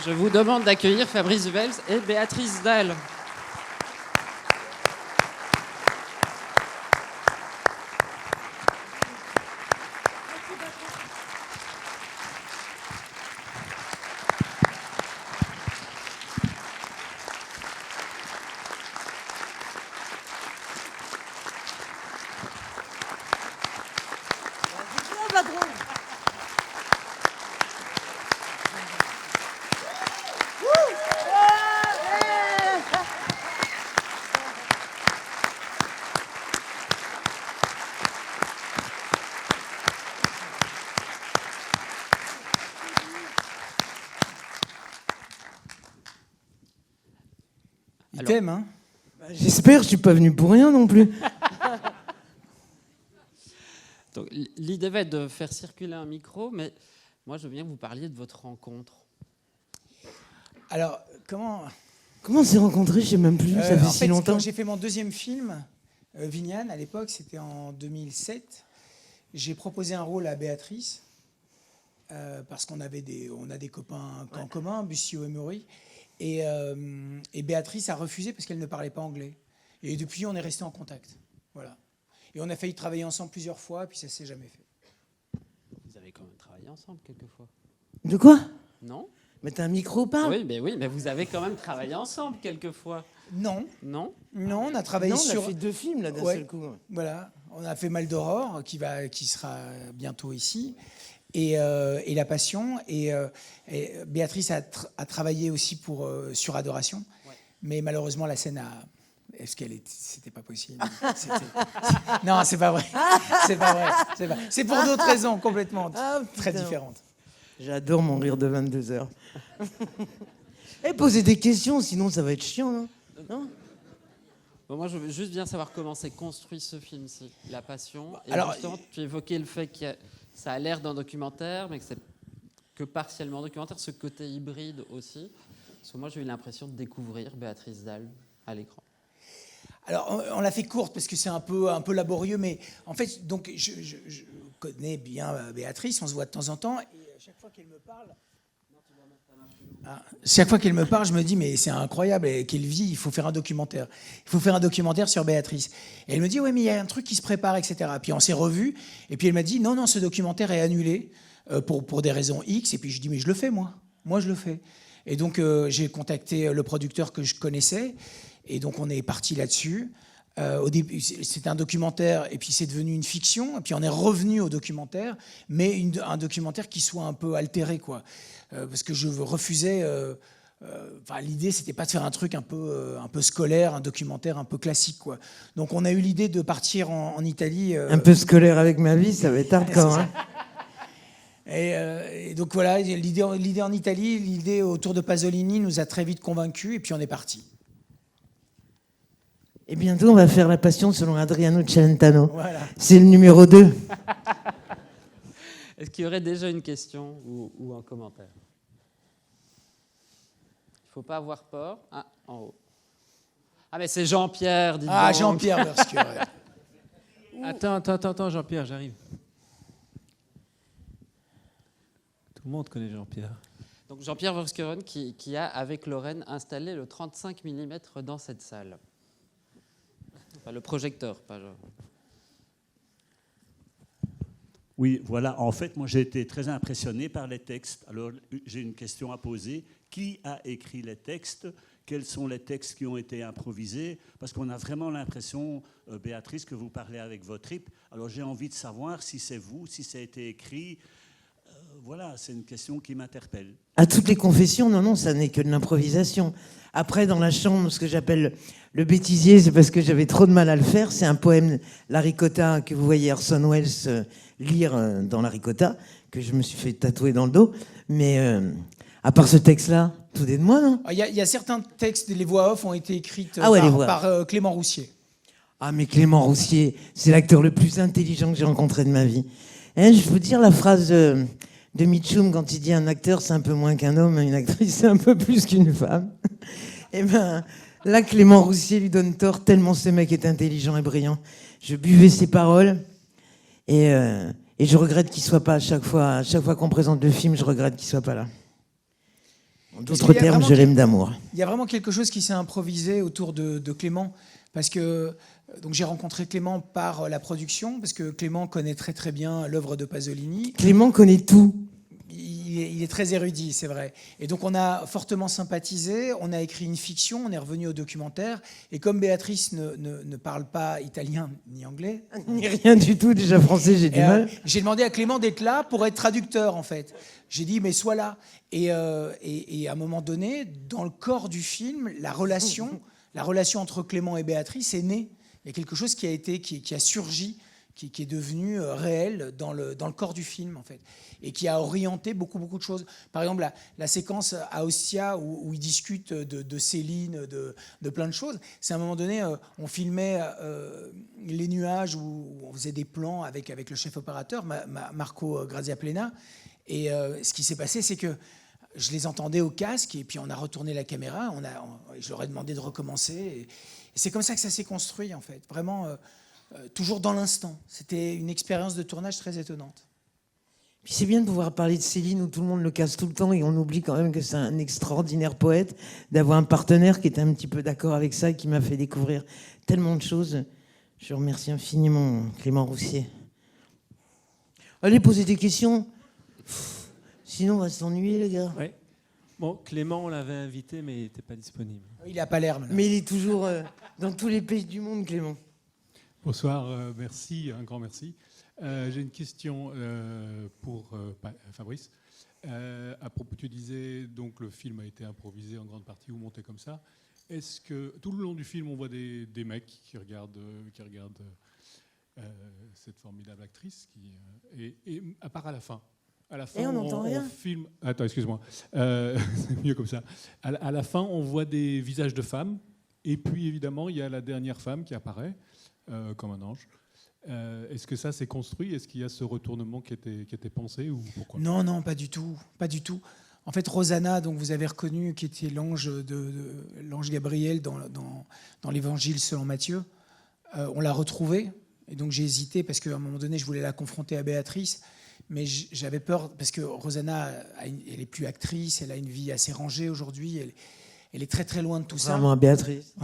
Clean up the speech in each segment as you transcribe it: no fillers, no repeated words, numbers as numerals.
Je vous demande d'accueillir Fabrice Wells et Béatrice Dalle. Il t'aime, hein? J'espère, je suis pas venu pour rien non plus. Donc, l'idée va être de faire circuler un micro, mais moi, je veux bien que vous parliez de votre rencontre. Alors, comment on s'est rencontrés? Je sais même plus, ça fait si longtemps. Quand j'ai fait mon deuxième film, Vignane, à l'époque, c'était en 2007, j'ai proposé un rôle à Béatrice, parce qu'on a des copains en commun, Bussio et Maury, et Béatrice a refusé parce qu'elle ne parlait pas anglais. Et depuis, on est resté en contact. Voilà. Et on a failli travailler ensemble plusieurs fois, puis ça ne s'est jamais fait. Vous avez quand même travaillé ensemble quelquefois. De quoi? Non? Mais t'as un micro, parle. Oui, mais vous avez quand même travaillé ensemble quelquefois. Non. Non? Non, on a travaillé on sur... a fait 2 films là d'un seul coup. Voilà, on a fait Mal d'Aurore, qui sera bientôt ici, et La Passion. Et Béatrice a travaillé aussi sur Adoration, mais malheureusement la scène a... Est-ce c'était pas possible? Non, c'est pas vrai. C'est pas vrai. C'est pour d'autres raisons complètement très différentes. J'adore mon rire de 22h. Posez des questions, sinon ça va être chiant. Non? Bon, moi, je veux juste bien savoir comment s'est construit ce film-ci, La Passion. Et alors, justement, tu évoquais le fait que ça a l'air d'un documentaire, mais que c'est que partiellement documentaire, ce côté hybride aussi. Parce que moi, j'ai eu l'impression de découvrir Béatrice Dalle à l'écran. Alors, on l'a fait courte parce que c'est un peu laborieux, mais en fait, donc, je connais bien Béatrice, on se voit de temps en temps, et chaque fois qu'elle me parle... Chaque fois qu'elle me parle, je me dis, mais c'est incroyable, quelle vie, il faut faire un documentaire. Il faut faire un documentaire sur Béatrice. Et elle me dit, ouais, mais il y a un truc qui se prépare, etc. Puis on s'est revus, et puis elle m'a dit, non, ce documentaire est annulé pour des raisons X. Et puis je dis, mais je le fais, moi. Moi, je le fais. Et donc, j'ai contacté le producteur que je connaissais, et donc on est parti là-dessus. Au début, c'était un documentaire, et puis c'est devenu une fiction, et puis on est revenu au documentaire, mais un documentaire qui soit un peu altéré, quoi. Parce que je refusais... l'idée, c'était pas de faire un truc un peu scolaire, un documentaire un peu classique, quoi. Donc on a eu l'idée de partir en Italie... Un peu scolaire avec ma vie, ça va être hardcore, hein. Et donc voilà, l'idée en Italie, l'idée autour de Pasolini nous a très vite convaincus, et puis on est parti. Et bientôt, on va faire La Passion selon Adriano Celentano. Voilà. C'est le numéro 2. Est-ce qu'il y aurait déjà une question ou un commentaire? Il ne faut pas avoir peur. Ah, en haut. Ah, mais c'est Jean-Pierre, dis donc. Ah, Jean-Pierre Bersque. Attends, Jean-Pierre, j'arrive. Tout le monde connaît Jean-Pierre. Donc Jean-Pierre Verskeren qui a, avec Lorraine, installé le 35 mm dans cette salle. Enfin, le projecteur, pas genre. Oui, voilà. En fait, moi, j'ai été très impressionné par les textes. Alors, j'ai une question à poser. Qui a écrit les textes? Quels sont les textes qui ont été improvisés? Parce qu'on a vraiment l'impression, Béatrice, que vous parlez avec votre tripes. Alors, j'ai envie de savoir si c'est vous, si ça a été écrit. Voilà, c'est une question qui m'interpelle. À toutes les confessions, non, ça n'est que de l'improvisation. Après, dans la chambre, ce que j'appelle le bêtisier, c'est parce que j'avais trop de mal à le faire. C'est un poème, La Ricotta, que vous voyez Orson Welles lire dans La Ricotta, que je me suis fait tatouer dans le dos. Mais à part ce texte-là, tout est de moi, non? Il y a certains textes, les voix off ont été écrites par Clément Roussier. Ah, mais Clément Roussier, c'est l'acteur le plus intelligent que j'ai rencontré de ma vie. Je peux dire la phrase de Mitchum quand il dit un acteur c'est un peu moins qu'un homme, une actrice c'est un peu plus qu'une femme. Et ben là Clément Roussier lui donne tort tellement ce mec est intelligent et brillant. Je buvais ses paroles et je regrette qu'il soit pas à chaque fois qu'on présente le film, je regrette qu'il soit pas là. En d'autres termes, je l'aime d'amour. Il y a vraiment quelque chose qui s'est improvisé autour de Clément, parce que donc j'ai rencontré Clément par la production, parce que Clément connaît très très bien l'œuvre de Pasolini. Clément connaît tout. Il est très érudit, c'est vrai. Et donc on a fortement sympathisé, on a écrit une fiction, on est revenu au documentaire. Et comme Béatrice ne parle pas italien ni anglais, Ni rien du tout, déjà français, j'ai du mal. j'ai demandé à Clément d'être là pour être traducteur en fait. J'ai dit mais sois là. Et à un moment donné, dans le corps du film, la relation entre Clément et Béatrice est née. Il y a quelque chose qui a surgi, qui est devenu réel dans le corps du film en fait, et qui a orienté beaucoup de choses. Par exemple, la séquence à Ostia où ils discutent de Céline, de plein de choses. C'est à un moment donné, on filmait les nuages où on faisait des plans avec le chef opérateur Marco Graziaplena, et ce qui s'est passé, c'est que je les entendais au casque, et puis on a retourné la caméra, je leur ai demandé de recommencer, et c'est comme ça que ça s'est construit en fait, vraiment. Toujours dans l'instant. C'était une expérience de tournage très étonnante. Puis c'est bien de pouvoir parler de Céline où tout le monde le casse tout le temps et on oublie quand même que c'est un extraordinaire poète, d'avoir un partenaire qui était un petit peu d'accord avec ça et qui m'a fait découvrir tellement de choses. Je remercie infiniment Clément Roussier. Allez, posez des questions. Sinon, on va s'ennuyer, les gars. Ouais. Bon, Clément, on l'avait invité, mais il n'était pas disponible. Il est à Palerme. Mais il est toujours dans tous les pays du monde, Clément. Bonsoir, merci, un grand merci. J'ai une question pour Fabrice. À propos, tu disais donc le film a été improvisé en grande partie ou monté comme ça. Est-ce que tout le long du film on voit des mecs qui regardent cette formidable actrice et à part à la fin. À la fin, on n'entend rien. filme. Attends, excuse-moi. C'est mieux comme ça. À la fin, on voit des visages de femmes et puis évidemment il y a la dernière femme qui apparaît. Comme un ange. Est-ce que ça s'est construit? Est-ce qu'il y a ce retournement qui était pensé ou pourquoi? Non, pas du tout. En fait, Rosanna, donc vous avez reconnu, qui était l'ange Gabriel dans l'Évangile selon Matthieu, on l'a retrouvée. Et donc j'ai hésité parce qu'à un moment donné, je voulais la confronter à Béatrice, mais j'avais peur parce que Rosanna, elle est plus actrice, elle a une vie assez rangée aujourd'hui, elle est très très loin de tout ça. Vraiment à Béatrice.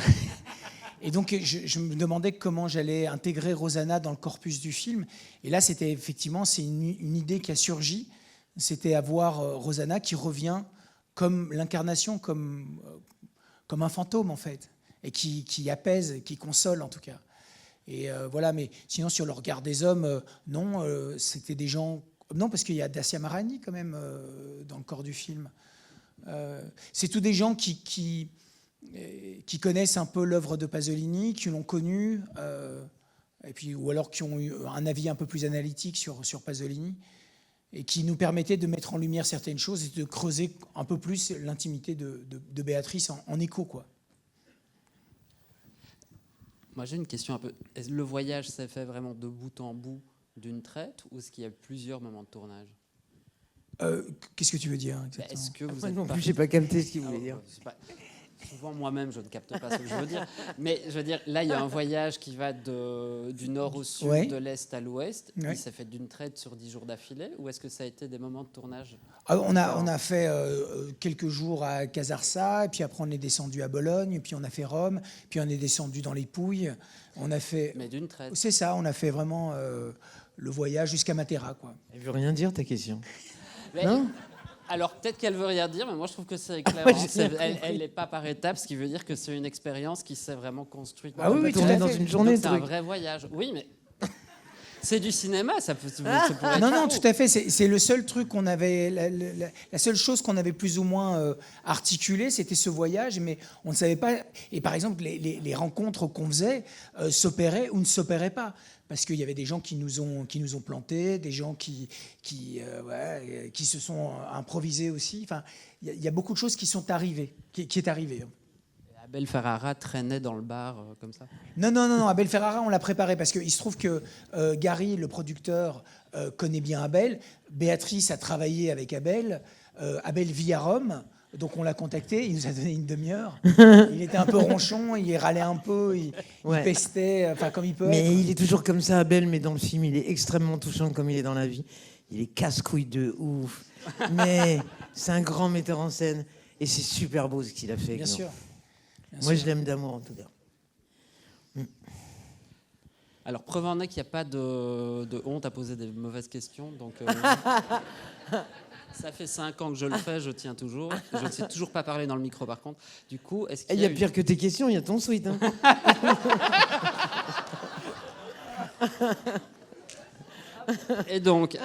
Et donc, je me demandais comment j'allais intégrer Rosanna dans le corpus du film. Et là, c'est une idée qui a surgi. C'était avoir Rosanna qui revient comme l'incarnation, comme un fantôme, en fait, et qui apaise, qui console, en tout cas. Et voilà, mais sinon, sur le regard des hommes, non, c'était des gens... Non, parce qu'il y a Dacia Marani, quand même, dans le corps du film. C'est tous des gens qui connaissent un peu l'œuvre de Pasolini, qui l'ont connu, et puis, ou alors qui ont eu un avis un peu plus analytique sur Pasolini, et qui nous permettaient de mettre en lumière certaines choses et de creuser un peu plus l'intimité de Béatrice en écho, quoi. Moi, j'ai une question un peu. Est-ce que le voyage s'est fait vraiment de bout en bout d'une traite, ou est-ce qu'il y a plusieurs moments de tournage? Qu'est-ce que tu veux dire exactement? Est-ce que vous Moi êtes non pas- plus, j'ai pas capté ce qu'il voulait dire. C'est pas- Souvent, moi-même, je ne capte pas ce que je veux dire. Mais je veux dire, là, il y a un voyage qui va du nord au sud, Ouais. de l'est à l'ouest. Ouais. Il s'est fait d'une traite sur 10 jours d'affilée, ou est-ce que ça a été des moments de tournage? On a fait quelques jours à Casarsa, et puis après on est descendu à Bologne, et puis on a fait Rome, puis on est descendu dans les Pouilles. On a fait... Mais d'une traite. C'est ça, on a fait vraiment le voyage jusqu'à Matera, quoi. Elle veut rien dire, ta question. Mais- Non. Alors, peut-être qu'elle veut rien dire, mais moi, je trouve que c'est éclairant. Ouais, j'ai bien compris. Elle n'est pas par étapes, ce qui veut dire que c'est une expérience qui s'est vraiment construite. Ah oui, On peut tout tourner à dans fait. une journée, Donc, c'est ce un truc. vrai voyage. Oui, mais c'est du cinéma, ça pourrait être Non, faux. tout à fait. C'est le seul truc qu'on avait, la seule chose qu'on avait plus ou moins articulée, c'était ce voyage, mais on ne savait pas. Et par exemple, les rencontres qu'on faisait s'opéraient ou ne s'opéraient pas, parce qu'il y avait des gens qui nous ont plantés, des gens qui se sont improvisés aussi. Enfin, il y a beaucoup de choses qui sont arrivées, qui est arrivé. Abel Ferrara traînait dans le bar comme ça. Non, Abel Ferrara, on l'a préparé parce qu'il se trouve que Gary, le producteur, connaît bien Abel. Béatrice a travaillé avec Abel. Abel vit à Rome, donc on l'a contacté. Il nous a donné une demi-heure. Il était un peu ronchon, il râlait un peu, il pestait, enfin comme il peut Mais être. il est toujours comme ça, Abel, mais dans le film, il est extrêmement touchant comme il est dans la vie. Il est casse-couille de ouf. Mais c'est un grand metteur en scène. Et c'est super beau ce qu'il a fait. Bien sûr. Moi, je l'aime d'amour, en tout cas. Alors, preuve en est qu'il n'y a pas de honte à poser des mauvaises questions. Donc, ça fait 5 ans que je le fais, je tiens toujours. Je ne sais toujours pas parler dans le micro, par contre. Du coup, est-ce qu'il Il y a pire que tes questions, il y a ton sweat. Hein. Et donc,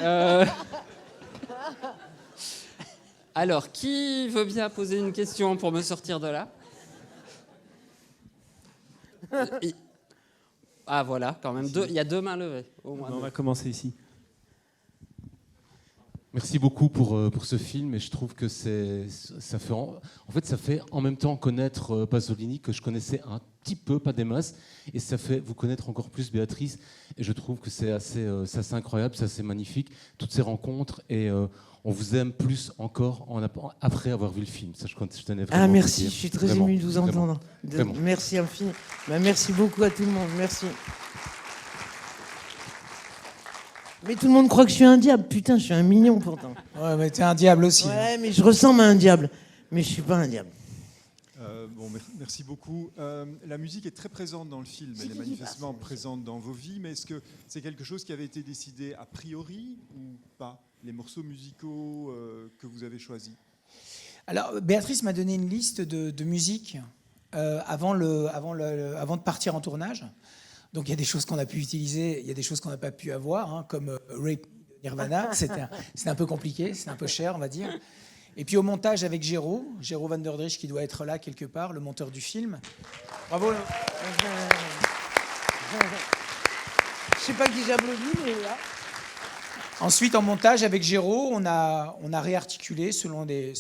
alors, qui veut bien poser une question pour me sortir de là? Ah voilà, quand même, il y a 2 mains levées. Au moins On 2. va commencer ici. Merci beaucoup pour ce film et je trouve que ça fait en même temps connaître Pasolini que je connaissais un petit peu, pas des masses, et ça fait vous connaître encore plus Béatrice et je trouve que c'est assez incroyable, c'est assez magnifique, toutes ces rencontres et on vous aime plus encore après avoir vu le film. Ça, je tenais vraiment à Merci, vous je dire. suis très Vraiment, ému de vous vraiment, entendre. vraiment. Merci infiniment. Merci beaucoup à tout le monde, merci. Mais tout le monde croit que je suis un diable. Putain, je suis un mignon pourtant. Ouais, mais t'es un diable aussi. Ouais, mais je ressemble à un diable. Mais je suis pas un diable. Merci beaucoup. La musique est très présente dans le film. Elle est manifestement présente dans vos vies. Mais est-ce que c'est quelque chose qui avait été décidé a priori ou pas? Les morceaux musicaux que vous avez choisis? Alors, Béatrice m'a donné une liste de musique avant de partir en tournage. Donc, il y a des choses qu'on a pu utiliser, il y a des choses qu'on n'a pas pu avoir, hein, comme Rape de Nirvana. C'était un peu compliqué, c'est un peu cher, on va dire. Et puis au montage avec Géraud Van der Drich, qui doit être là quelque part, le monteur du film. Bravo. Je sais pas qui j'applaudis, mais là. Ensuite, en montage avec Géraud, on a réarticulé selon les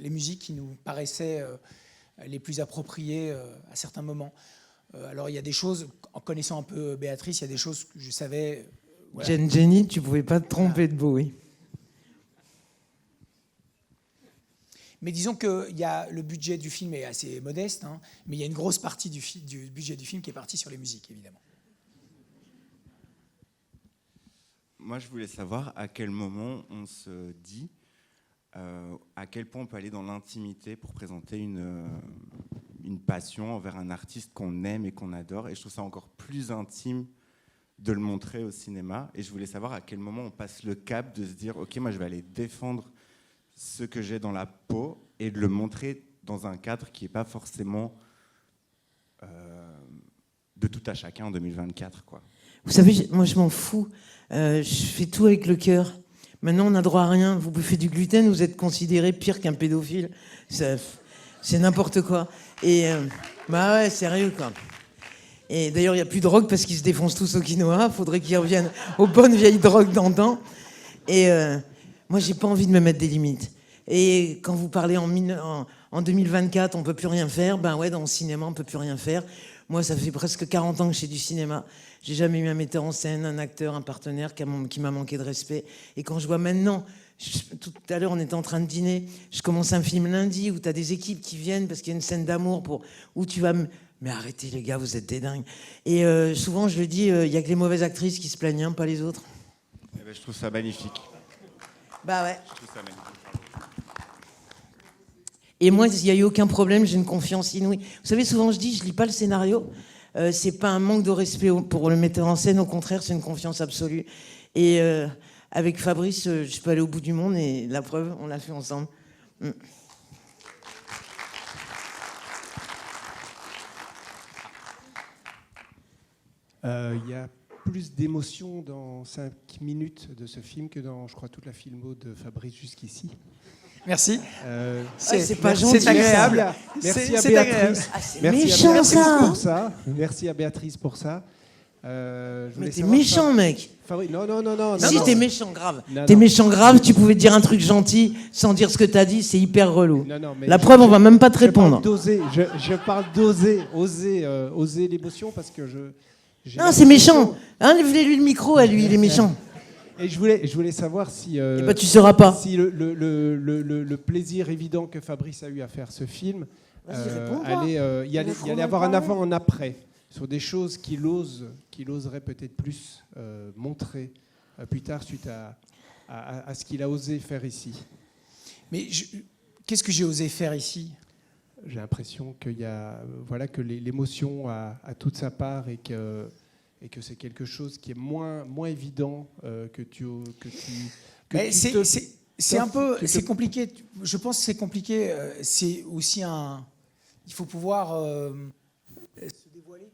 musiques qui nous paraissaient les plus appropriées à certains moments. Alors, il y a des choses, en connaissant un peu Béatrice, il y a des choses que je savais. Voilà. Jenny, tu pouvais pas te tromper de Bowie. Mais disons que le budget du film est assez modeste, hein, mais il y a une grosse partie du budget du film qui est partie sur les musiques, évidemment. Moi, je voulais savoir à quel moment on se dit à quel point on peut aller dans l'intimité pour présenter une passion envers un artiste qu'on aime et qu'on adore. Et je trouve ça encore plus intime de le montrer au cinéma. Et je voulais savoir à quel moment on passe le cap de se dire « Ok, moi, je vais aller défendre ce que j'ai dans la peau et de le montrer dans un cadre qui n'est pas forcément de tout à chacun en 2024. » quoi. Vous savez, moi, je m'en fous. Je fais tout avec le cœur. Maintenant, on n'a droit à rien. Vous bouffez du gluten, vous êtes considéré pire qu'un pédophile. C'est n'importe quoi. Et bah ouais, sérieux, quoi. Et d'ailleurs, il n'y a plus de drogue parce qu'ils se défoncent tous au quinoa. Faudrait qu'ils reviennent aux bonnes vieilles drogues d'antan. Et moi, j'ai pas envie de me mettre des limites. Et quand vous parlez en 2024, on peut plus rien faire. Ben ouais, dans le cinéma, on peut plus rien faire. Moi, ça fait presque 40 ans que je fais du cinéma. J'ai jamais eu un metteur en scène, un acteur, un partenaire qui m'a manqué de respect. Et quand je vois maintenant, tout à l'heure, on était en train de dîner, je commence un film lundi où tu as des équipes qui viennent parce qu'il y a une scène d'amour où tu vas... Mais arrêtez les gars, vous êtes des dingues. Et souvent, je le dis, il n'y a que les mauvaises actrices qui se plaignent, hein, pas les autres. Eh ben, je trouve ça magnifique. Bah ouais. Je trouve ça magnifique. Et moi, il n'y a eu aucun problème, j'ai une confiance inouïe. Vous savez, souvent je dis, je lis pas le scénario. C'est pas un manque de respect pour le metteur en scène, au contraire, c'est une confiance absolue. Et avec Fabrice, je peux aller au bout du monde et la preuve, on l'a fait ensemble. Il y a plus d'émotion dans 5 minutes de ce film que dans, je crois, toute la filmo de Fabrice jusqu'ici. Merci. C'est pas gentil. C'est agréable. Merci à C'est Béatrice. agréable. C'est Merci méchant, à Béatrice ça. pour ça. Merci à Béatrice pour ça. Mais t'es méchant, mec. Non. Si, t'es méchant, grave. Non, T'es non. méchant, grave. Tu pouvais dire un truc gentil sans dire ce que t'as dit. C'est hyper relou. Non, mais La preuve, on va même pas te répondre. Je parle d'oser, oser l'émotion parce que j'ai Non, c'est méchant. Hein, lève-lui le micro à lui, il est méchant. Et je voulais savoir si... Et bah, tu sauras pas. Si le plaisir évident que Fabrice a eu à faire ce film, il y allait avoir un avant, un après, sur des choses qu'il oserait peut-être plus montrer plus tard suite à ce qu'il a osé faire ici. Mais qu'est-ce que j'ai osé faire ici? J'ai l'impression qu'il y a, voilà, que l'émotion a toute sa part et que c'est quelque chose qui est moins évident que c'est un peu, c'est compliqué. Je pense que c'est compliqué. C'est aussi il faut pouvoir se dévoiler.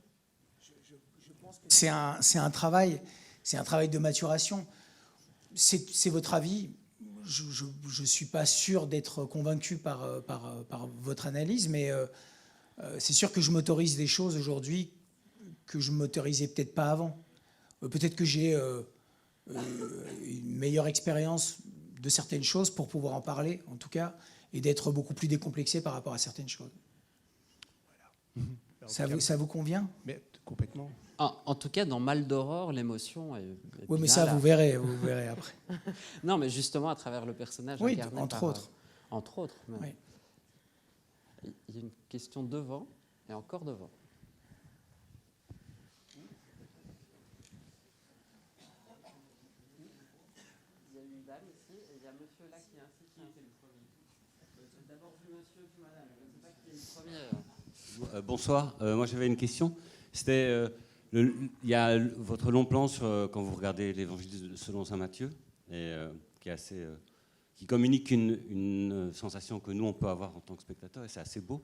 Je pense que c'est un travail de maturation. C'est votre avis. Je ne suis pas sûr d'être convaincu par votre analyse, mais c'est sûr que je m'autorise des choses aujourd'hui que je ne m'autorisais peut-être pas avant. Peut-être que j'ai une meilleure expérience de certaines choses pour pouvoir en parler, en tout cas, et d'être beaucoup plus décomplexé par rapport à certaines choses. Voilà. Ça vous convient? Mais complètement. En tout cas, dans Mal d'Aurore, l'émotion est oui, mais bien ça, là. vous verrez après. Non, mais justement, à travers le personnage oui, incarné entre autres. Entre autres. Oui. Il y a une question devant, et encore devant. Il y a une dame ici, et il y a monsieur là qui insiste. D'abord monsieur, puis madame. Je ne sais pas qui est le premier. Bonsoir, moi j'avais une question. C'était, il y a votre long plan quand vous regardez l'Évangile selon saint Matthieu, et, qui est assez, qui communique une sensation que nous on peut avoir en tant que spectateur, et c'est assez beau.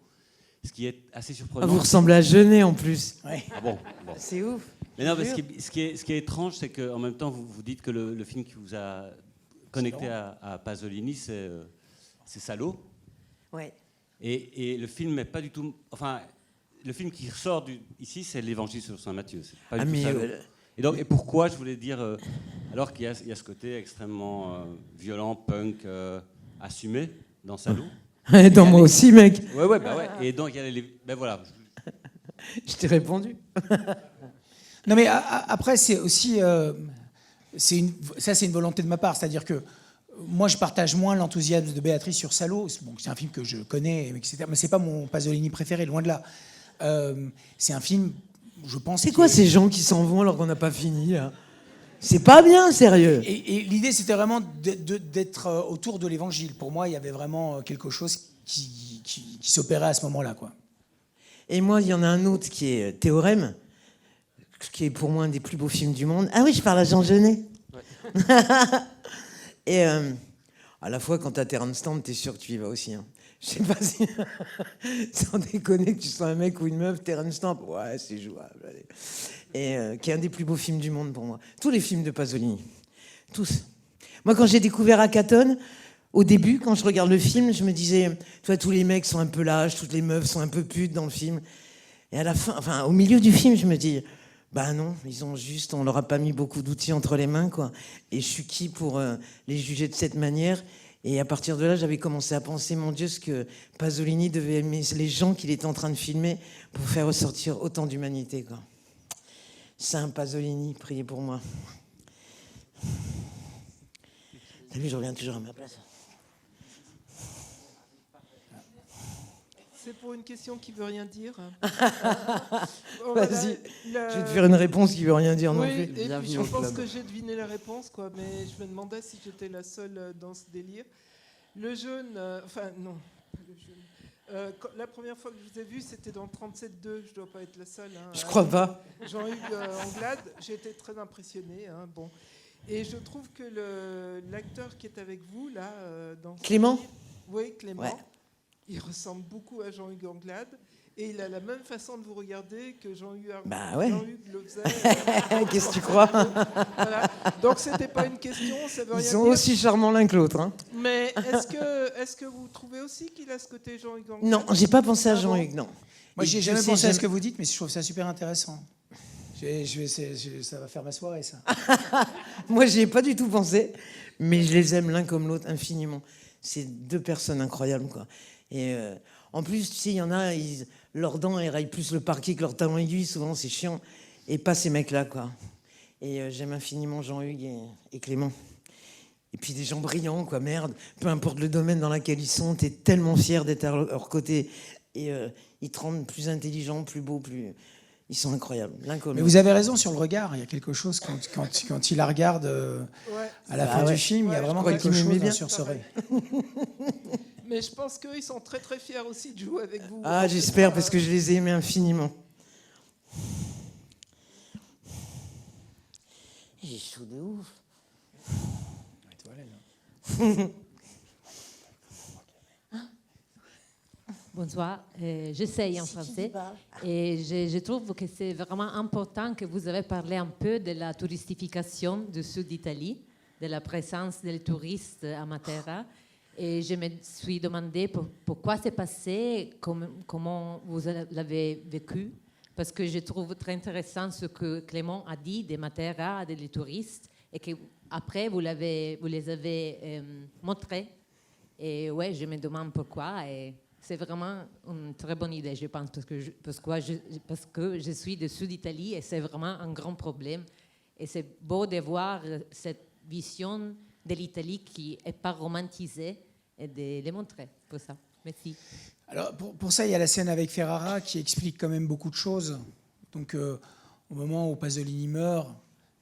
Ce qui est assez surprenant. Vous ressemblez à Jeunet en plus. Ouais. Ah bon. C'est ouf. Mais non, mais ce qui est étrange, c'est qu'en même temps vous dites que le film qui vous a connecté à Pasolini, c'est Salo. Ouais. Et le film n'est pas du tout. Enfin, le film qui ressort ici, c'est l'Évangile selon saint Matthieu. C'est pas du tout Salo. Et pourquoi, je voulais dire, alors qu'il y a ce côté extrêmement violent, punk, assumé dans Salo. Dans moi aussi, mec. Ouais. Et donc, il y a ben voilà. Je t'ai répondu. Non, mais après, c'est aussi. C'est une volonté de ma part. C'est-à-dire que moi, je partage moins l'enthousiasme de Béatrice sur Salo. Bon, c'est un film que je connais, etc. Mais c'est pas mon Pasolini préféré, loin de là. C'est un film, je pense. C'est quoi ces gens qui s'en vont alors qu'on n'a pas fini là? C'est pas bien, sérieux. Et l'idée, c'était vraiment d'être autour de l'Évangile. Pour moi, il y avait vraiment quelque chose qui s'opérait à ce moment-là, quoi. Et moi, il y en a un autre qui est Théorème, qui est pour moi un des plus beaux films du monde. Ah oui, je parle à Jean Genet. Ouais. Et à la fois, quand t'as Terence Stamp, t'es sûr que tu y vas aussi. Hein. Je sais pas si... Sans déconner que tu sois un mec ou une meuf, Terence Stamp, ouais, c'est jouable. Allez. Et qui est un des plus beaux films du monde pour moi. Tous les films de Pasolini. Tous. Moi, quand j'ai découvert Akaton, au début, quand je regarde le film, je me disais, tu vois, tous les mecs sont un peu lâches, toutes les meufs sont un peu putes dans le film. Et à la fin, enfin, au milieu du film, je me dis... Bah non, on leur a pas mis beaucoup d'outils entre les mains, quoi. Et je suis qui pour les juger de cette manière? Et à partir de là, j'avais commencé à penser, mon Dieu, ce que Pasolini devait aimer les gens qu'il était en train de filmer pour faire ressortir autant d'humanité, quoi. Saint Pasolini, priez pour moi. T'as vu, je reviens toujours à ma place. C'est pour une question qui veut rien dire. Bon, vas-y, je vais te faire une réponse qui veut rien dire non plus. Et puis je pense que j'ai deviné la réponse, quoi, mais je me demandais si j'étais la seule dans ce délire. Le jeune, non, le jeune. La première fois que je vous ai vu, c'était dans 37.2, je dois pas être la seule. Hein, je crois pas. Jean-Hugues Anglade, j'ai été très impressionné. Hein, bon. Et je trouve que l'acteur qui est avec vous, là, dans Clément. Oui, Clément. Ouais. Il ressemble beaucoup à Jean-Hugues Anglade et il a la même façon de vous regarder que Jean-Hugues le faisait. Qu'est-ce que tu crois? Voilà. Donc c'était pas une question, ça veut rien dire. Ils sont aussi charmants l'un que l'autre. Hein. Mais est-ce que vous trouvez aussi qu'il a ce côté Jean-Hugues Anglade? Non, j'ai pas pensé à Jean-Hugues, non. Moi, j'ai jamais pensé à ce que vous dites, mais je trouve ça super intéressant. Ça va faire ma soirée, ça. Moi, j'y ai pas du tout pensé, mais je les aime l'un comme l'autre infiniment. C'est deux personnes incroyables, quoi. Et en plus, tu sais, il y en a, leurs dents éraillent plus le parquet que leurs talons aiguilles, souvent c'est chiant. Et pas ces mecs-là, quoi. Et j'aime infiniment Jean-Hugues et Clément. Et puis des gens brillants, quoi, merde. Peu importe le domaine dans lequel ils sont, t'es tellement fier d'être à leur côté. Et ils te rendent plus intelligents, plus beaux, plus... Ils sont incroyables, l'un comme l'autre. Mais vous avez raison sur le regard. Il y a quelque chose, quand il la regarde à la fin du film, il y a vraiment quelque chose sur ce regard. Mais je pense qu'ils sont très très fiers aussi de jouer avec vous. Ah, j'espère, parce que je les ai aimés infiniment. J'ai chaud de ouf. Bonsoir, j'essaye en français et je trouve que c'est vraiment important que vous avez parlé un peu de la touristification du sud d'Italie, de la présence des touristes à Matera. Et je me suis demandé pourquoi c'est passé, comment vous l'avez vécu, parce que je trouve très intéressant ce que Clément a dit des Matera, des touristes, et qu'après vous les avez montrés. Et ouais, je me demande pourquoi. Et c'est vraiment une très bonne idée, je pense, parce que je suis du sud d'Italie et c'est vraiment un grand problème. Et c'est beau de voir cette vision de l'Italie qui n'est pas romantisée et de les montrer pour ça. Merci. Alors pour ça, il y a la scène avec Ferrara qui explique quand même beaucoup de choses. Donc au moment où Pasolini meurt,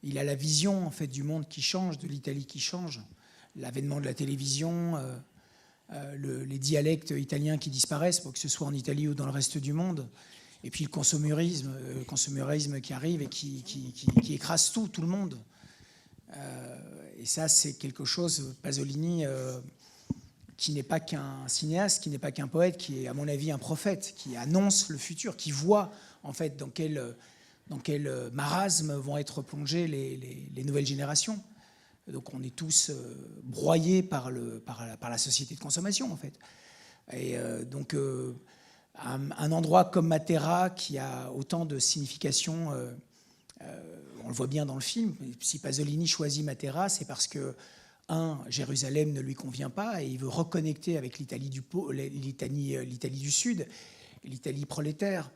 il a la vision en fait du monde qui change, de l'Italie qui change. L'avènement de la télévision, les dialectes italiens qui disparaissent, pour que ce soit en Italie ou dans le reste du monde. Et puis le consumérisme qui arrive et qui écrase tout le monde. Et ça, c'est quelque chose, Pasolini, qui n'est pas qu'un cinéaste, qui n'est pas qu'un poète, qui est, à mon avis, un prophète, qui annonce le futur, qui voit, en fait, dans quel marasme vont être plongées les nouvelles générations. Donc on est tous broyés par la société de consommation, en fait. Et donc un endroit comme Matera, qui a autant de significations, on le voit bien dans le film. Si Pasolini choisit Matera, c'est parce que, Jérusalem ne lui convient pas et il veut reconnecter avec l'Italie du Sud, l'Italie prolétaire.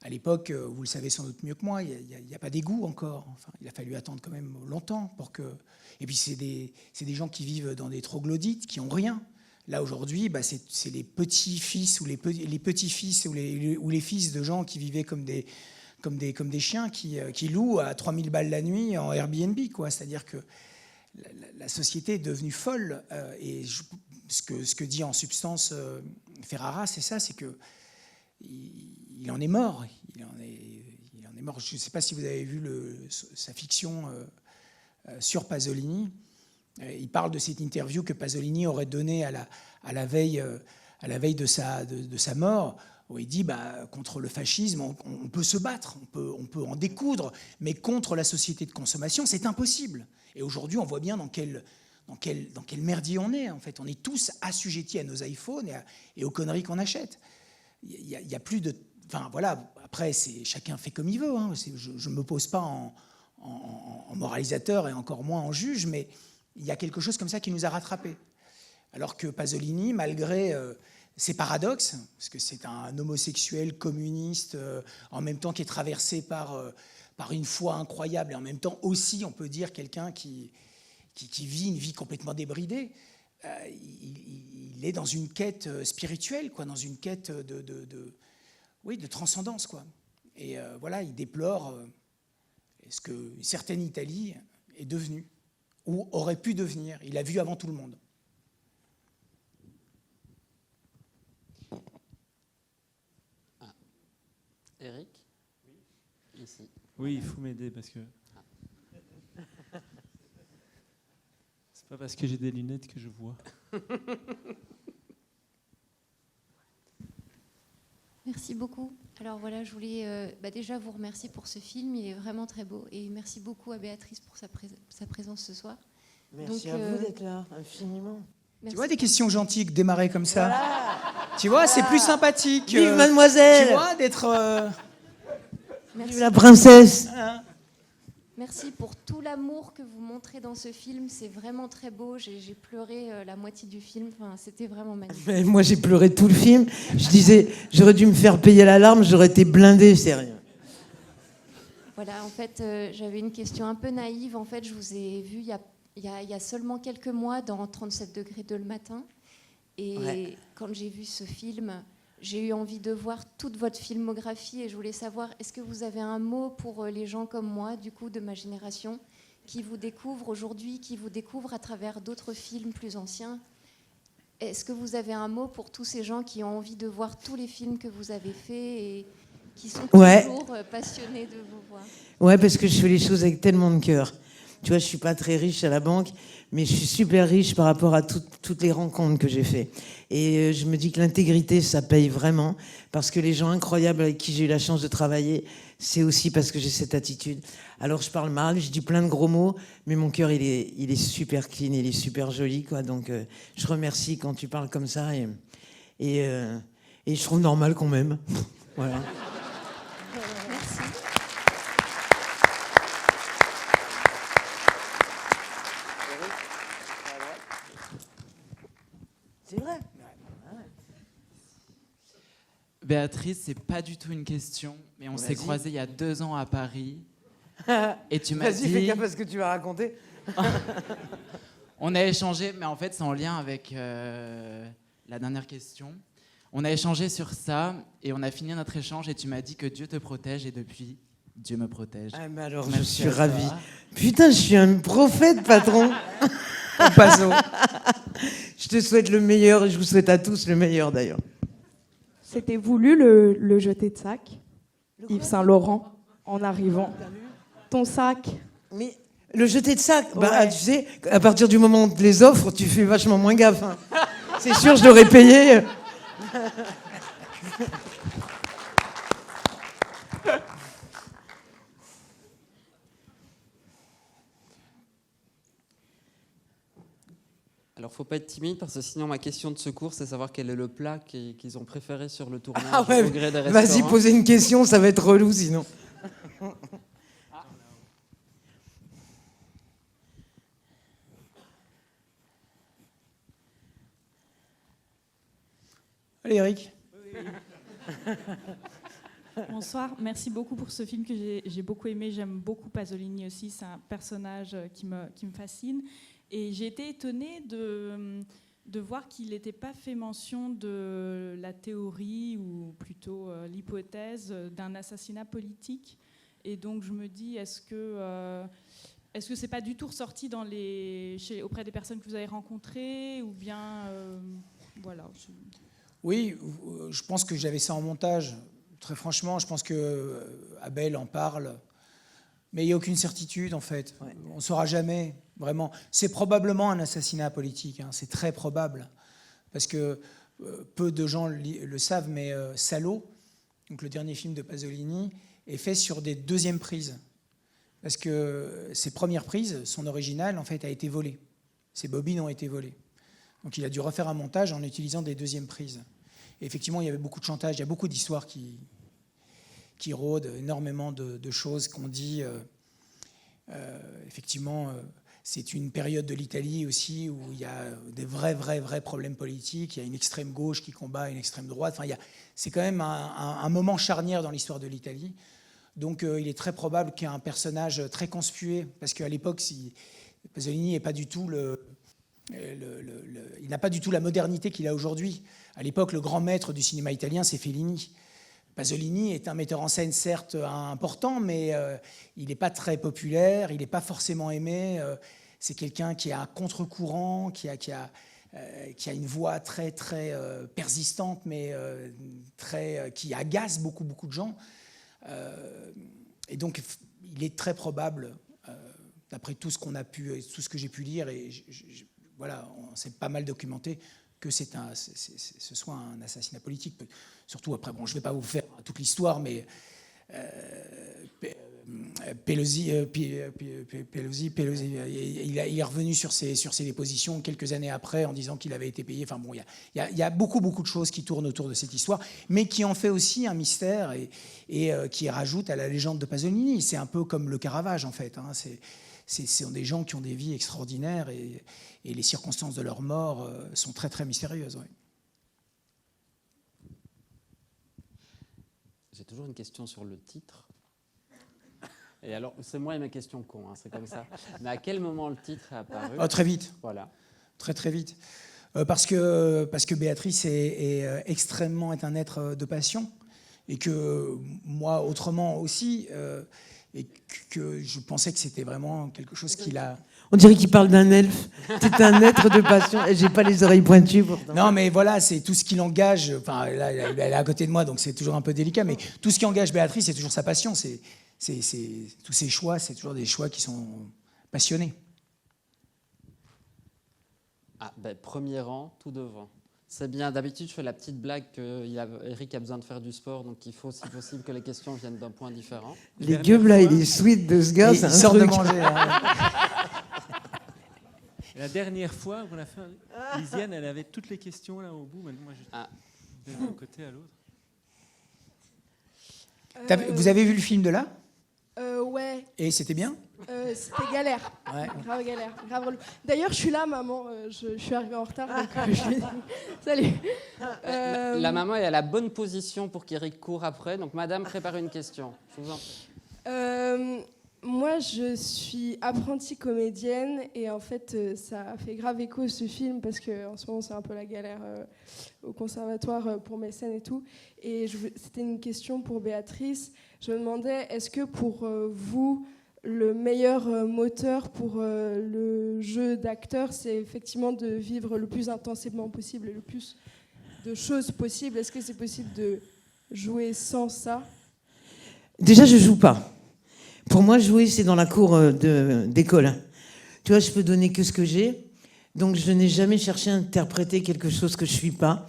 À l'époque, vous le savez sans doute mieux que moi, il n'y a pas d'égout encore. Enfin, il a fallu attendre quand même longtemps pour que... Et puis c'est des gens qui vivent dans des troglodytes, qui n'ont rien. Là aujourd'hui, c'est les petits-fils ou les petits-fils ou les fils de gens qui vivaient comme des chiens qui louent à 3000 balles la nuit en Airbnb, quoi. C'est-à-dire que la société est devenue folle. Et ce que dit en substance Ferrara, c'est ça, c'est que il en est mort. Il en est mort. Je ne sais pas si vous avez vu sa fiction sur Pasolini. Il parle de cette interview que Pasolini aurait donnée à la veille de sa mort, où il dit contre le fascisme, on peut se battre, on peut en découdre, mais contre la société de consommation, c'est impossible. Et aujourd'hui, on voit bien dans quel merdier on est. En fait, on est tous assujettis à nos iPhones et aux conneries qu'on achète. Il y a plus de... Enfin, voilà, après, chacun fait comme il veut. Hein. Je ne me pose pas en moralisateur et encore moins en juge, mais il y a quelque chose comme ça qui nous a rattrapés. Alors que Pasolini, malgré ses paradoxes, parce que c'est un homosexuel communiste, en même temps qui est traversé par une foi incroyable, et en même temps aussi, on peut dire, quelqu'un qui vit une vie complètement débridée, il est dans une quête spirituelle, quoi, dans une quête de transcendance, quoi. Et voilà, il déplore ce qu'une certaine Italie est devenue, ou aurait pu devenir. Il a vu avant tout le monde. Eric ? Ici. Oui, il faut m'aider parce que... C'est pas parce que j'ai des lunettes que je vois. Merci beaucoup. Alors voilà, je voulais déjà vous remercier pour ce film, il est vraiment très beau. Et merci beaucoup à Béatrice pour sa présence ce soir. Merci à vous d'être là, infiniment. Tu vois des questions gentilles démarrer comme ça. Voilà. Tu vois, c'est plus sympathique. Vive mademoiselle. Tu vois, d'être... Vive la princesse. Merci pour tout l'amour que vous montrez dans ce film. C'est vraiment très beau. J'ai pleuré la moitié du film. Enfin, c'était vraiment magnifique. Mais moi, j'ai pleuré tout le film. Je disais, j'aurais dû me faire payer la larme, j'aurais été blindé, c'est rien. Voilà, en fait, j'avais une question un peu naïve. En fait, je vous ai vu il y a seulement quelques mois dans 37 degrés le matin. Et quand j'ai vu ce film, j'ai eu envie de voir toute votre filmographie et je voulais savoir, est-ce que vous avez un mot pour les gens comme moi, du coup, de ma génération, qui vous découvrent aujourd'hui, qui vous découvrent à travers d'autres films plus anciens? est-ce que vous avez un mot pour tous ces gens qui ont envie de voir tous les films que vous avez faits et qui sont toujours passionnés de vous voir? Ouais, parce que je fais les choses avec tellement de cœur. Tu vois, je suis pas très riche à la banque, mais je suis super riche par rapport à toutes les rencontres que j'ai faites. Et je me dis que l'intégrité, ça paye vraiment, parce que les gens incroyables avec qui j'ai eu la chance de travailler, c'est aussi parce que j'ai cette attitude. Alors je parle mal, je dis plein de gros mots, mais mon cœur, il est super clean, il est super joli, quoi. Donc je remercie quand tu parles comme ça, et je trouve normal qu'on m'aime. Voilà. C'est vrai. Béatrice, c'est pas du tout une question, mais on s'est croisés il y a 2 ans à Paris. Et tu m'as dit... Vas-y, fais gaffe à ce que tu vas raconter. On a échangé, mais en fait, c'est en lien avec la dernière question. On a échangé sur ça, et on a fini notre échange, et tu m'as dit que Dieu te protège, et depuis, Dieu me protège. Ah, mais alors, merci, je suis ravi. Putain, je suis un prophète, patron. Je te souhaite le meilleur, et je vous souhaite à tous le meilleur, d'ailleurs. C'était voulu le jeter de sac, Yves Saint-Laurent, en arrivant. Ton sac. Mais le jeter de sac, bah, tu sais, à partir du moment où on te les offre, tu fais vachement moins gaffe. Hein. C'est sûr, je l'aurais payé. Alors, faut pas être timide, parce que sinon, ma question de secours, c'est savoir quel est le plat qu'ils ont préféré sur le tournage. Ah ouais, au gré des vas-y, restaurants. posez une question, ça va être relou sinon. Allez, Eric. Bonsoir, merci beaucoup pour ce film que j'ai beaucoup aimé. J'aime beaucoup Pasolini aussi, c'est un personnage qui me fascine. Et j'ai été étonnée de voir qu'il n'était pas fait mention de la théorie, ou plutôt l'hypothèse d'un assassinat politique. Et donc je me dis, est-ce que c'est pas du tout ressorti auprès des personnes que vous avez rencontrées, ou bien voilà. Oui, je pense que j'avais ça en montage. Très franchement, je pense que Abel en parle, mais il n'y a aucune certitude en fait. Ouais. On ne saura jamais, vraiment. C'est probablement un assassinat politique, hein. C'est très probable, parce que peu de gens le savent, mais Salo, donc le dernier film de Pasolini, est fait sur des deuxièmes prises, parce que ses premières prises, son original en fait a été volé. Ses bobines ont été volées. Donc il a dû refaire un montage en utilisant des deuxièmes prises. Et effectivement, il y avait beaucoup de chantage, il y a beaucoup d'histoires qui rôdent, énormément de choses qu'on dit. Effectivement, c'est une période de l'Italie aussi où il y a des vrais problèmes politiques. Il y a une extrême gauche qui combat une extrême droite. Enfin, c'est quand même un moment charnière dans l'histoire de l'Italie. Donc il est très probable qu'il y ait un personnage très conspué, parce qu'à l'époque, Pasolini n'est pas du tout il n'a pas du tout la modernité qu'il a aujourd'hui. À l'époque, le grand maître du cinéma italien, c'est Fellini. Pasolini est un metteur en scène, certes important, mais il n'est pas très populaire, il n'est pas forcément aimé. C'est quelqu'un qui est à contre-courant, qui a une voix très persistante, mais qui agace beaucoup de gens. Et donc, il est très probable, d'après tout ce qu'on a pu, tout ce que j'ai pu lire, et voilà, on s'est pas mal documenté, que ce soit un assassinat politique. Surtout après, bon, je ne vais pas vous faire toute l'histoire, mais Pelosi, il est revenu sur ses dépositions quelques années après en disant qu'il avait été payé. Enfin bon, il y a beaucoup de choses qui tournent autour de cette histoire, mais qui en fait aussi un mystère et qui rajoute à la légende de Pasolini. C'est un peu comme le Caravage en fait. Hein. Ce sont des gens qui ont des vies extraordinaires et les circonstances de leur mort sont très mystérieuses. Ouais. J'ai toujours une question sur le titre. Et alors, c'est moi et mes questions cons, hein, c'est comme ça. Mais à quel moment le titre est apparu ? Très vite. Voilà. Très vite. Parce que Béatrice est un être de passion, et que moi, autrement aussi, et que je pensais que c'était vraiment quelque chose qu'il a... On dirait qu'il parle d'un elfe. C'est un être de passion. Et j'ai pas les oreilles pointues pourtant. Non, mais voilà, c'est tout ce qui l'engage. Enfin, là, elle est à côté de moi, donc c'est toujours un peu délicat. Mais tout ce qui engage Béatrice, c'est toujours sa passion. C'est tous ses choix, c'est toujours des choix qui sont passionnés. Ah, ben, premier rang, tout devant. C'est bien. D'habitude, je fais la petite blague qu'Eric a besoin de faire du sport, donc il faut, si possible, que les questions viennent d'un point différent. Les gueules là, il est sweet de ce gars, c'est un sort truc. de manger. Hein. La dernière fois qu'on a fait, Lisiane, elle avait toutes les questions là au bout. Maintenant, moi, je vais d'un côté à l'autre. Vous avez vu le film de là? Ouais. Et c'était bien? C'était galère. Ouais. Grave galère. Grave relou. D'ailleurs, je suis là, maman. Je suis arrivée en retard, donc je lui ai dit salut. La maman est à la bonne position pour qu'Eric court après. Donc, madame, prépare une question. Je vous en prie. Moi, je suis apprentie comédienne et en fait, ça a fait grave écho ce film parce qu'en ce moment, c'est un peu la galère au conservatoire pour mes scènes et tout. Et c'était une question pour Béatrice. Je me demandais, est-ce que pour vous, le meilleur moteur pour le jeu d'acteur, c'est effectivement de vivre le plus intensément possible et le plus de choses possibles? Est-ce que c'est possible de jouer sans ça? Déjà, je joue pas. Pour moi, jouer, c'est dans la cour d'école. Tu vois, je peux donner que ce que j'ai. Donc, je n'ai jamais cherché à interpréter quelque chose que je suis pas.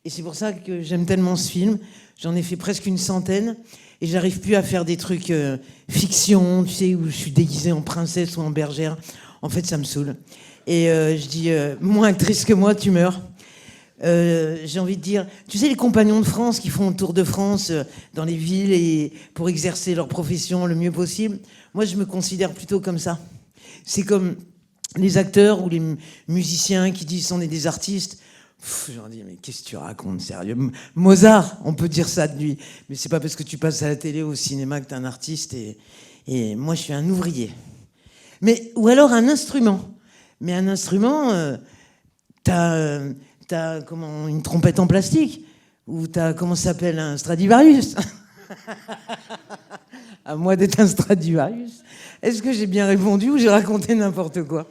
Et c'est pour ça que j'aime tellement ce film. J'en ai fait presque une centaine. Et j'arrive plus à faire des trucs fiction, tu sais, où je suis déguisée en princesse ou en bergère. En fait, ça me saoule. Et je dis, moins actrice que moi, tu meurs. J'ai envie de dire, tu sais, les compagnons de France qui font le tour de France dans les villes et pour exercer leur profession le mieux possible, moi je me considère plutôt comme ça. C'est comme les acteurs ou les musiciens qui disent on est des artistes. Je leur dis mais qu'est-ce que tu racontes, sérieux? Mozart, on peut dire ça de lui, mais c'est pas parce que tu passes à la télé ou au cinéma que t'es un artiste et moi je suis un ouvrier. Mais ou alors un instrument. Mais un instrument, t'as comment, une trompette en plastique? Ou t'as, comment ça s'appelle, un Stradivarius? À moi d'être un Stradivarius. Est-ce que j'ai bien répondu ou j'ai raconté n'importe quoi?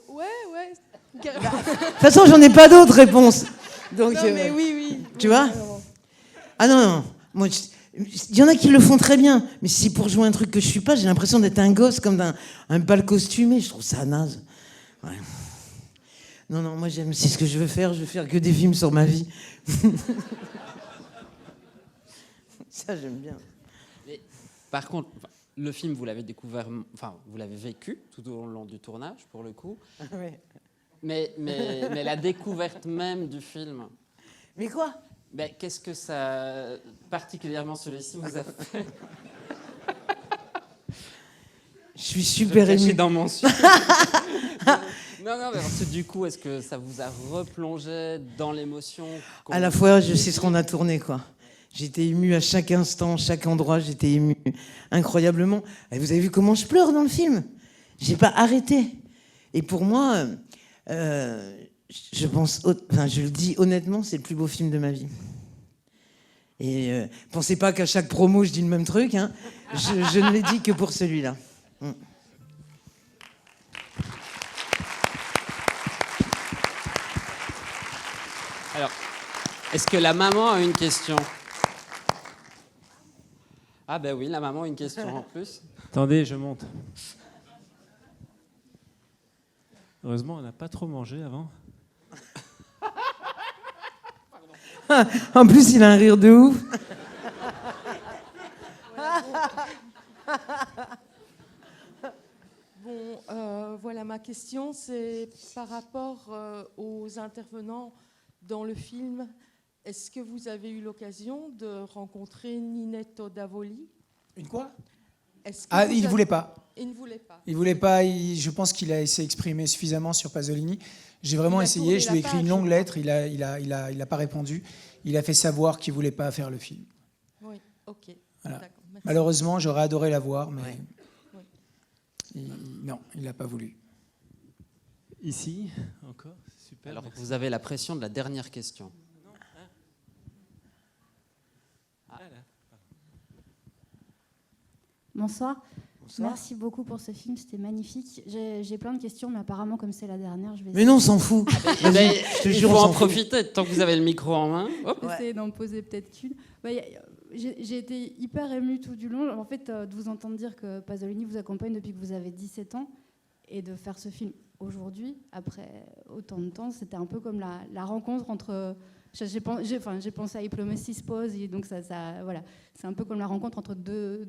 Ouais. De toute façon, j'en ai pas d'autres réponses. Donc, non, mais oui. Tu vois? Ah non. Moi, il y en a qui le font très bien. Mais si pour jouer un truc que je suis pas, j'ai l'impression d'être un gosse comme un bal costumé. Je trouve ça naze. Ouais. Non, moi j'aime, c'est ce que je veux faire que des films sur ma vie. Ça j'aime bien. Mais, par contre, le film, vous l'avez découvert, enfin, vous l'avez vécu tout au long du tournage, pour le coup. Ouais. Mais la découverte même du film. Mais quoi? Qu'est-ce que ça, particulièrement celui-ci, vous a fait? Je suis super ému. Dans mon sujet. Non, mais ensuite, du coup, est-ce que ça vous a replongé dans l'émotion? À la fois, je sais ce qu'on a tourné, quoi. J'étais ému à chaque instant, chaque endroit, j'étais ému incroyablement. Et vous avez vu comment je pleure dans le film? J'ai pas arrêté. Et pour moi, je pense, enfin, je le dis honnêtement, c'est le plus beau film de ma vie. Et pensez pas qu'à chaque promo, je dis le même truc. Hein. Je ne l'ai dit que pour celui-là. Alors, est-ce que la maman a une question? Ah ben oui, la maman a une question en plus. Attendez, je monte. Heureusement, on n'a pas trop mangé avant. En plus, il a un rire de ouf. Bon, voilà, ma question, c'est par rapport aux intervenants dans le film. Est-ce que vous avez eu l'occasion de rencontrer Ninetto Davoli? Une quoi? Il ne voulait pas. Il ne voulait pas. Il voulait pas. Je pense qu'il a essayé d'exprimer suffisamment sur Pasolini. J'ai vraiment essayé. Je lui ai écrit une longue lettre. Il a pas répondu. Il a fait savoir qu'il voulait pas faire le film. Oui, ok. Voilà. Merci. Malheureusement, j'aurais adoré la voir, mais Oui. non, il l'a pas voulu. Ici, encore, super. Alors, merci. vous avez la pression de la dernière question. Bonsoir. Merci beaucoup pour ce film, c'était magnifique. J'ai plein de questions, mais apparemment, comme c'est la dernière, je vais... Mais non, on s'en fout. Je te jure, on s'en fout. Profiter tant que vous avez le micro en main. Je vais essayer d'en poser peut-être qu'une. J'ai été hyper émue tout du long. En fait, de vous entendre dire que Pasolini vous accompagne depuis que vous avez 17 ans et de faire ce film aujourd'hui, après autant de temps, c'était un peu comme la rencontre entre... J'ai pensé à Diplomacy Pose, et donc voilà, c'est un peu comme la rencontre entre deux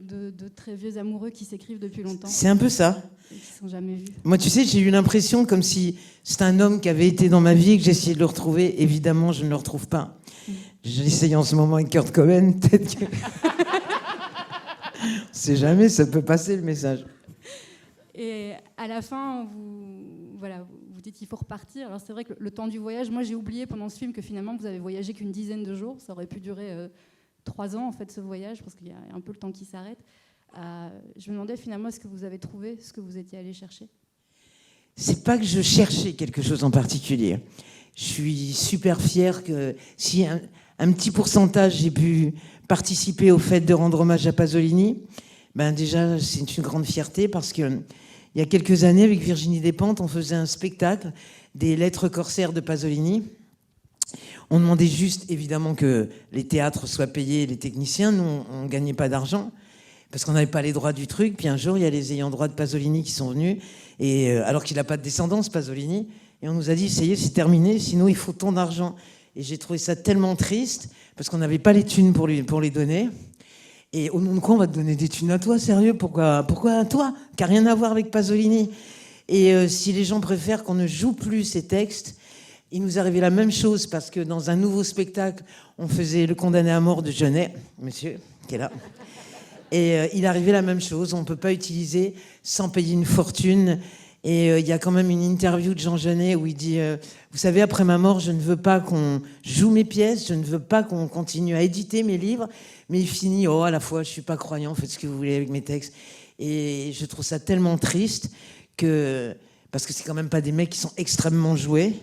très vieux amoureux qui s'écrivent depuis longtemps. C'est un peu ça. Et qui ne sont jamais vus. Moi, tu sais, j'ai eu l'impression comme si c'était un homme qui avait été dans ma vie et que j'essayais de le retrouver. Évidemment, je ne le retrouve pas. J'essaye en ce moment avec Kurt Cobain, peut-être que... On ne sait jamais, ça peut passer le message. Et à la fin, vous dites qu'il faut repartir. Alors c'est vrai que le temps du voyage, moi j'ai oublié pendant ce film que finalement vous avez voyagé qu'une dizaine de jours. Ça aurait pu durer 3 ans en fait ce voyage, parce qu'il y a un peu le temps qui s'arrête. Je me demandais finalement, est-ce que vous avez trouvé ce que vous étiez allé chercher ? C'est pas que je cherchais quelque chose en particulier. Je suis super fière que si un petit pourcentage j'ai pu participer au fait de rendre hommage à Pasolini, ben déjà c'est une grande fierté, parce que il y a quelques années, avec Virginie Despentes, on faisait un spectacle des lettres corsaires de Pasolini. On demandait juste, évidemment, que les théâtres soient payés, les techniciens. Nous, on ne gagnait pas d'argent, parce qu'on n'avait pas les droits du truc. Puis un jour, il y a les ayants droit de Pasolini qui sont venus, et, alors qu'il n'a pas de descendance, Pasolini. Et on nous a dit, ça y est, c'est terminé, sinon il faut tant d'argent. Et j'ai trouvé ça tellement triste, parce qu'on n'avait pas les thunes pour les donner. Et au nom de quoi on va te donner des thunes à toi, sérieux ? Pourquoi à toi, qui n'a rien à voir avec Pasolini ? Et si les gens préfèrent qu'on ne joue plus ces textes, il nous arrivait la même chose, parce que dans un nouveau spectacle, on faisait Le condamné à mort de Genet, monsieur, qui est là. Et il arrivait la même chose, on ne peut pas utiliser sans payer une fortune. Et il y a quand même une interview de Jean Genet où il dit vous savez, après ma mort, je ne veux pas qu'on joue mes pièces, je ne veux pas qu'on continue à éditer mes livres. Mais il finit, à la fois, je ne suis pas croyant, faites ce que vous voulez avec mes textes. Et je trouve ça tellement triste, parce que c'est quand même pas des mecs qui sont extrêmement joués.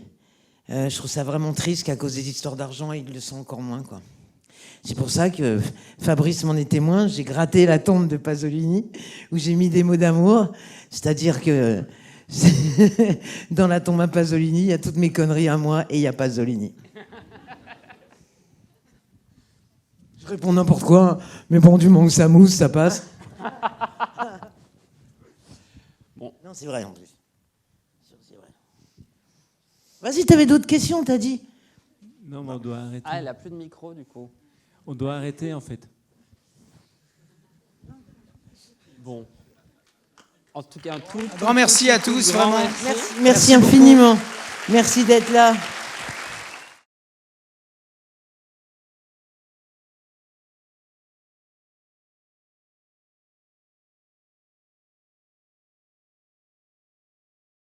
Je trouve ça vraiment triste qu'à cause des histoires d'argent, ils le sont encore moins, quoi. C'est pour ça que Fabrice m'en est témoin. J'ai gratté la tombe de Pasolini, où j'ai mis des mots d'amour. C'est-à-dire que dans la tombe à Pasolini, il y a toutes mes conneries à moi, et il y a Pasolini. Je réponds n'importe quoi, mais bon, du moment que ça mousse, ça passe. Bon. Non, c'est vrai en plus. C'est vrai. Vas-y, t'avais d'autres questions, t'as dit ? Non, mais on doit arrêter. Ah, elle a plus de micro, du coup. On doit arrêter, en fait. Bon. En tout cas, un grand merci à tous, vraiment. Merci infiniment. Merci d'être là.